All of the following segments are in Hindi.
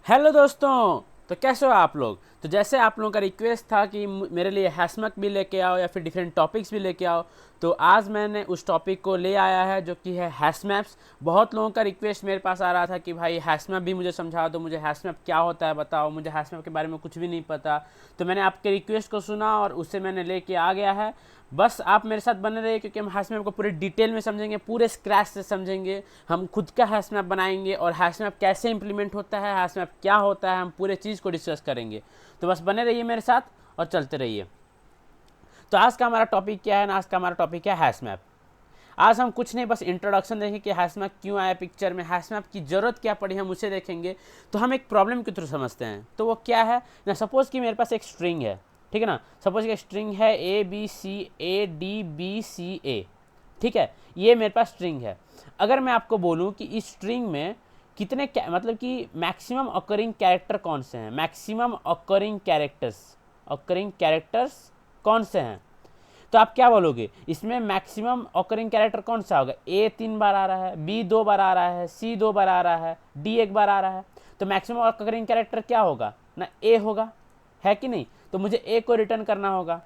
हेलो दोस्तों। तो कैसे हो आप लोग। तो जैसे आप लोगों का रिक्वेस्ट था कि मेरे लिए हैशमैक भी लेके आओ या फिर डिफरेंट टॉपिक्स भी लेके आओ, तो आज मैंने उस टॉपिक को ले आया है जो कि है हैशमैप्स। बहुत लोगों का रिक्वेस्ट मेरे पास आ रहा था कि भाई हैशमैप भी मुझे समझा दो, मुझे हैशमैप क्या होता है बताओ, मुझे हैशमैप के बारे में कुछ भी नहीं पता। तो मैंने आपके रिक्वेस्ट को सुना और उससे मैंने लेके आ गया है। बस आप मेरे साथ बने रहिए क्योंकि हम हैशमैप को पूरे डिटेल में समझेंगे, पूरे स्क्रैच से समझेंगे। हम खुद का हैशमैप बनाएंगे और हैशमैप कैसे इंप्लीमेंट होता है, हैशमैप क्या होता है, हम पूरे चीज़ को डिस्कस करेंगे। तो बस बने रहिए मेरे साथ और चलते रहिए। तो आज का हमारा टॉपिक क्या है ना, आज का हमारा टॉपिक है हैशमैप। आज हम कुछ नहीं, बस इंट्रोडक्शन देखेंगे कि हैशमैप क्यों आया पिक्चर में, हैशमैप की ज़रूरत क्या पड़ी, हम उसे देखेंगे। तो हम एक प्रॉब्लम के थ्रू समझते हैं, तो वो क्या है ना। सपोज़ कि मेरे पास एक स्ट्रिंग है, ठीक है ना। सपोज कि स्ट्रिंग है ABCADBCA, ठीक है। ये मेरे पास स्ट्रिंग है। अगर मैं आपको बोलूं कि इस स्ट्रिंग में कितने मतलब कि मैक्सिमम ऑकरिंग कैरेक्टर कौन से हैं, मैक्सिमम ऑकरिंग कैरेक्टर्स कौन से हैं, तो आप क्या बोलोगे। इसमें मैक्सिमम ऑकरिंग कैरेक्टर कौन सा होगा। ए 3 बार आ रहा है, बी 2 बार आ रहा है, सी 2 बार आ रहा है, डी 1 बार आ रहा है। तो मैक्सिमम ऑकरिंग कैरेक्टर क्या होगा ना, ए होगा, है कि नहीं। तो मुझे ए को रिटर्न करना होगा,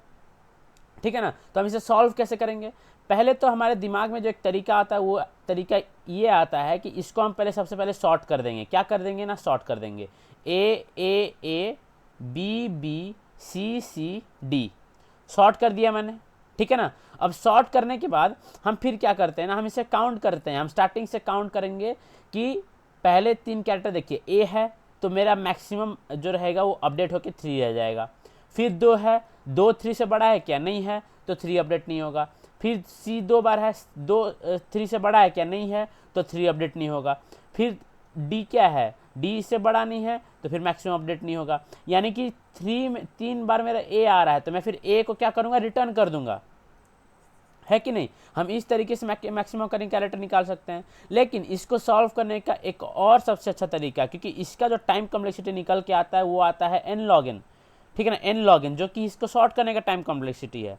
ठीक है ना। तो हम इसे सॉल्व कैसे करेंगे। पहले तो हमारे दिमाग में जो एक तरीका आता है वो तरीका ये आता है कि इसको हम पहले सबसे पहले सॉर्ट कर देंगे। क्या कर देंगे ना, सॉर्ट कर देंगे। A B B C C D, sort कर दिया मैंने, ठीक है ना। अब सॉर्ट करने के बाद हम फिर क्या करते हैं ना, हम इसे काउंट करते हैं। हम स्टार्टिंग से काउंट करेंगे कि पहले 3 कैरेक्टर देखिए, ए है तो मेरा मैक्सिमम जो रहेगा वो अपडेट होकर 3 रह जाएगा। फिर 2 है, 2 3 से बड़ा है क्या, नहीं है तो 3 अपडेट नहीं होगा। फिर सी 2 बार है, 2 3 से बड़ा है क्या, नहीं है तो 3 अपडेट नहीं होगा। फिर डी क्या है, डी से बड़ा नहीं है तो फिर मैक्सिमम अपडेट नहीं होगा। यानी कि 3 बार मेरा ए आ रहा है तो मैं फिर ए को क्या करूँगा, रिटर्न कर दूंगा, है कि नहीं। हम इस तरीके से मैक्सिमम करेंगे कैरेक्टर निकाल सकते हैं। लेकिन इसको सॉल्व करने का एक और सबसे अच्छा तरीका, क्योंकि इसका जो टाइम कॉम्प्लेक्सिटी निकल के आता है वो आता है n log n, ठीक है ना, n log n, जो कि इसको सॉर्ट करने का टाइम कॉम्प्लेक्सिटी है।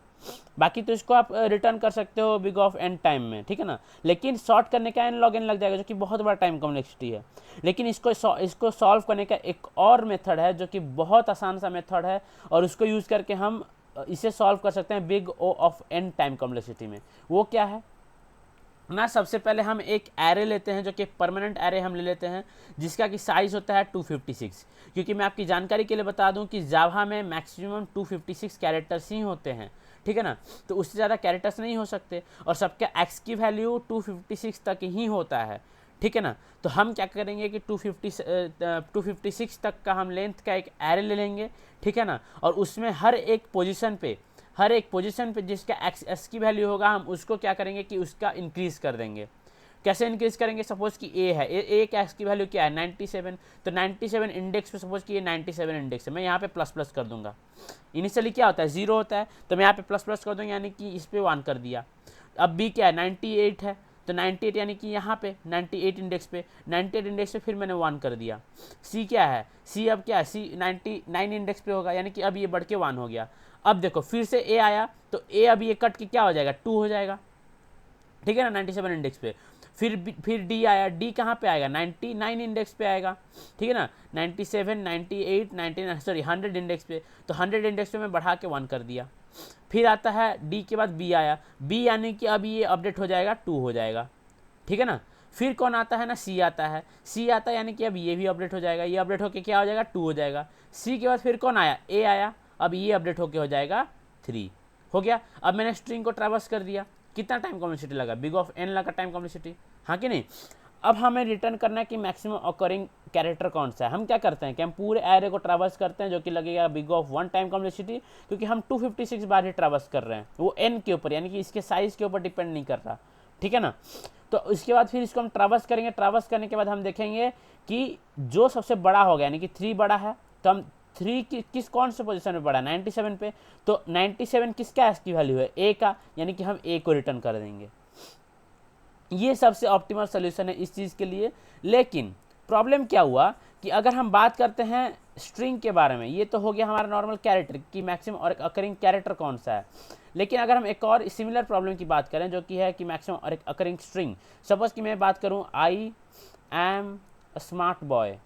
बाकी तो इसको आप रिटर्न कर सकते हो बिग ऑफ n टाइम में, ठीक है ना। लेकिन सॉर्ट करने का n log n लग जाएगा, जो कि बहुत बड़ा टाइम कॉम्प्लेक्सिटी है। लेकिन इसको सॉल्व करने का एक और मेथड है जो कि बहुत आसान सा मेथड है, और उसको यूज़ करके हम इसे सॉल्व कर सकते हैं big O of n time complexity में। वो क्या है ना, सबसे पहले हम एक एरे लेते हैं जो कि परमानेंट एरे हम ले लेते हैं, जिसका कि साइज़ होता है 256। क्योंकि मैं आपकी जानकारी के लिए बता दूं कि जावा में मैक्सिमम 256 कैरेक्टर्स ही होते हैं, ठीक है ना। तो उससे ज़्यादा कैरेक्टर्स नहीं हो सकते, और सबका एक्स की वैल्यू 256 तक ही होता है, ठीक है ना। तो हम क्या करेंगे कि 256 तक का हम लेंथ का एक एरे ले लेंगे, ठीक है ना। और उसमें हर एक पोजीशन पे जिसका एक्स की वैल्यू होगा, हम उसको क्या करेंगे कि उसका इंक्रीज़ कर देंगे। कैसे इंक्रीज करेंगे, सपोज कि ए है, ए का एक्स की वैल्यू क्या है 97, तो 97 इंडेक्स पे सपोज कि ये 97 इंडेक्स है, मैं यहाँ पे प्लस प्लस कर दूंगा। इनिशियली क्या होता है, 0 होता है, तो मैं यहाँ पे प्लस प्लस कर दूंगा, यानी कि इस पे 1 कर दिया। अब बी क्या है, 98 है, तो 98 यानी कि यहाँ पे 98 इंडेक्स पे फिर मैंने 1 कर दिया। सी क्या है, सी अब क्या है, सी 99 इंडेक्स पे होगा, यानी कि अब ये बढ़ के 1 हो गया। अब देखो फिर से ए आया, तो ए अब ये कट के क्या हो जाएगा, 2 हो जाएगा, ठीक है ना, 97 इंडेक्स पे। फिर डी आया, डी कहाँ पे आएगा, 99 इंडेक्स पे आएगा, ठीक है ना। 97 98 99 सॉरी 100 इंडेक्स पे, तो 100 इंडेक्स पे मैं बढ़ा के 1 कर दिया। फिर आता है डी के बाद बी आया, बी यानी कि अब ये अपडेट हो जाएगा 2 हो जाएगा, ठीक है ना। फिर कौन आता है ना, सी आता है, सी आता है यानी कि अब ये भी अपडेट हो जाएगा, ये अपडेट होके क्या हो जाएगा 2 हो जाएगा। सी के बाद फिर कौन आया, ए आया, अब ये अपडेट होके हो जाएगा 3 हो गया। अब मैंने स्ट्रिंग को ट्रैवर्स कर दिया, कितना टाइम कॉम्प्लेक्सिटी लगा, बिग ऑफ n लगा टाइम कॉम्प्लेक्सिटी, हाँ कि नहीं। अब हमें रिटर्न करना है कि मैक्सिमम ऑकरिंग कैरेक्टर कौन सा है। हम क्या करते हैं कि हम पूरे एरे को ट्रैवर्स करते हैं, जो कि लगेगा बिग ऑफ 1 टाइम कॉम्प्लेक्सिटी, क्योंकि हम 256 बार ही ट्रैवर्स कर रहे हैं, वो n के ऊपर, यानी कि इसके साइज के ऊपर डिपेंड नहीं कर रहा, ठीक है ना। तो इसके बाद फिर इसको हम ट्रैवर्स करेंगे, ट्रैवर्स करने के बाद हम देखेंगे कि जो सबसे बड़ा होगा, यानी कि 3 बड़ा है, तो हम 3 किस कौन से पोजीशन में पड़ा है, 97 पे, तो 97 किसका एस की वैल्यू है, ए का, यानी कि हम ए को रिटर्न कर देंगे। ये सबसे ऑप्टिमल सोल्यूशन है इस चीज़ के लिए। लेकिन प्रॉब्लम क्या हुआ कि अगर हम बात करते हैं स्ट्रिंग के बारे में, ये तो हो गया हमारा नॉर्मल कैरेक्टर की मैक्सिमम और अकरिंग कैरेक्टर कौन सा है। लेकिन अगर हम एक और सिमिलर प्रॉब्लम की बात करें, जो कि है कि मैक्सिमम और एक अकरिंग स्ट्रिंग, सपोज कि मैं बात करूं I am a smart boy,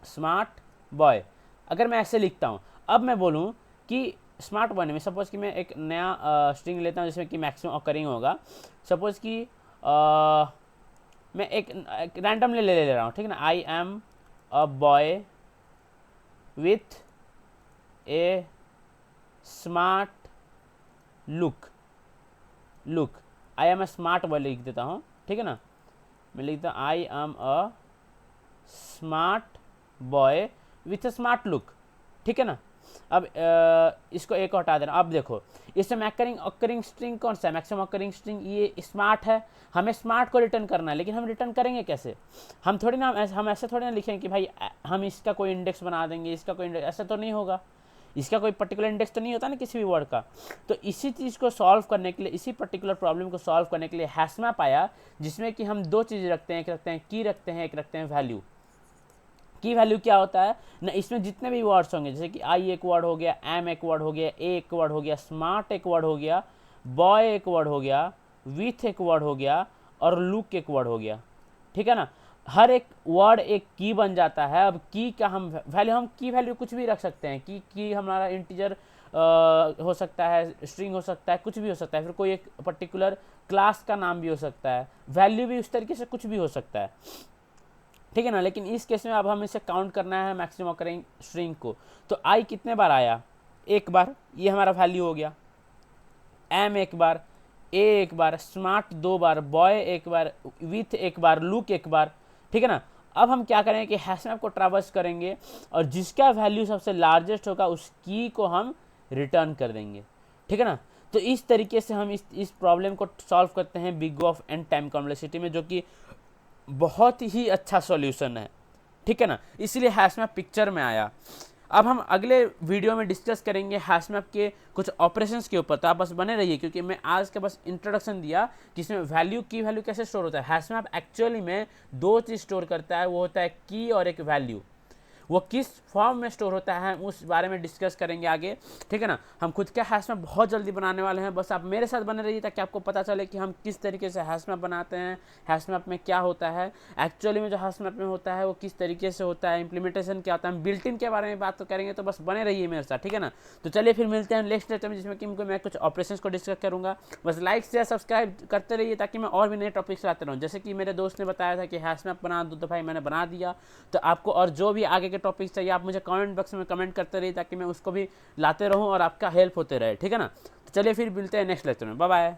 smart boy. अगर मैं ऐसे लिखता हूँ, अब मैं बोलूँ कि स्मार्ट बॉय में सपोज कि मैं एक नया स्ट्रिंग लेता हूँ जिसमें कि मैक्सिमम ऑकरिंग होगा। सपोज कि मैं एक रैंडमली ले रहा हूँ, ठीक है ना। I am a boy with A smart look. I am a smart boy लिख देता हूँ, ठीक है ना। मैं लिखता हूँ I am a smart boy with a smart look, ठीक है ना। अब इसको एक हटा देना। अब देखो इसमें मैक्सिमम ऑकरिंग स्ट्रिंग कौन सा है, मैक्सिमम ऑकरिंग स्ट्रिंग ये स्मार्ट है। हमें स्मार्ट को रिटर्न करना है, लेकिन हम रिटर्न करेंगे कैसे? हम थोड़ी ना, हम ऐसे थोड़ी ना लिखेंगे कि भाई हम इसका कोई इंडेक्स बना देंगे, इसका कोई इंडेक्स, ऐसा तो नहीं होगा। इसका कोई पर्टिकुलर इंडेक्स तो नहीं होता ना किसी भी वर्ड का। तो इसी चीज़ को सॉल्व करने के लिए, इसी पर्टिकुलर प्रॉब्लम को सॉल्व करने के लिए हैशमैप आया, जिसमें कि हम दो चीज़ रखते हैं, एक रखते हैं की रखते हैं, एक रखते हैं वैल्यू। की वैल्यू क्या होता है ना, इसमें जितने भी वर्ड्स होंगे, जैसे कि आई एक वर्ड हो गया, एम एक वर्ड हो गया, ए एक वर्ड हो गया, स्मार्ट एक वर्ड हो गया, बॉय एक वर्ड हो गया, विथ एक वर्ड हो गया, और लुक एक वर्ड हो गया, ठीक है ना। हर एक वर्ड एक की बन जाता है। अब की का हम वैल्यू, हम की वैल्यू कुछ भी रख सकते हैं। की हमारा इंटीजर हो सकता है, स्ट्रिंग हो सकता है, कुछ भी हो सकता है। फिर कोई एक पर्टिकुलर क्लास का नाम भी हो सकता है। वैल्यू भी उस तरीके से कुछ भी हो सकता है, ठीक है ना। लेकिन इस केस में अब हम इसे काउंट करना है मैक्सिमम ऑकरिंग स्ट्रिंग को। तो आई कितने बार आया, एक बार, ये हमारा वैल्यू हो गया। एम एक बार, ए एक बार, स्मार्ट दो बार, बॉय एक बार, विथ एक बार, लुक एक बार, ठीक है ना। अब हम क्या करेंगे कि हैशमैप को ट्रैवर्स करेंगे और जिसका वैल्यू सबसे लार्जेस्ट होगा उस की को हम रिटर्न कर देंगे, ठीक है ना। तो इस तरीके से हम इस प्रॉब्लम को सॉल्व करते हैं big O and time complexity में, जो कि बहुत ही अच्छा सॉल्यूशन है, ठीक है ना। इसलिए हैशमैप पिक्चर में आया। अब हम अगले वीडियो में डिस्कस करेंगे हैशमैप के कुछ ऑपरेशंस के ऊपर। तो आप बस बने रहिए, क्योंकि मैं आज का बस इंट्रोडक्शन दिया कि इसमें वैल्यू की वैल्यू कैसे स्टोर होता है। हैशमैप एक्चुअली में दो चीज़ स्टोर करता है, वो होता है की और एक वैल्यू। वो किस फॉर्म में स्टोर होता है उस बारे में डिस्कस करेंगे आगे, ठीक है ना। हम खुद का हैशमैप बहुत जल्दी बनाने वाले हैं, बस आप मेरे साथ बने रहिए ताकि आपको पता चले कि हम किस तरीके से हैशमैप बनाते हैं, हैशमैप में क्या होता है एक्चुअली में, जो हैशमैप में होता है वो किस तरीके से होता है, इंप्लीमेंटेशन क्या होता है। हम बिल्ट इन के बारे में बात तो करेंगे, तो बस बने रहिए मेरे साथ, ठीक है ना। तो चलिए फिर मिलते हैं नेक्स्ट लेक्चर में, जिसमें कि मैं कुछ ऑपरेशन को डिस्कस करूँगा। बस लाइक शेयर सब्सक्राइब करते रहिए ताकि मैं और भी नए टॉपिक्स लाते रहूँ। जैसे कि मेरे दोस्त ने बताया था कि हैशमैप बना दो, तो भाई मैंने बना दिया। तो आपको और जो भी आगे के टॉपिक्स चाहिए आप मुझे कमेंट बॉक्स में कमेंट करते रहिए ताकि मैं उसको भी लाते रहूं और आपका हेल्प होते रहे, ठीक है ना। तो चलिए फिर मिलते हैं नेक्स्ट लेक्चर में, बाय बाय।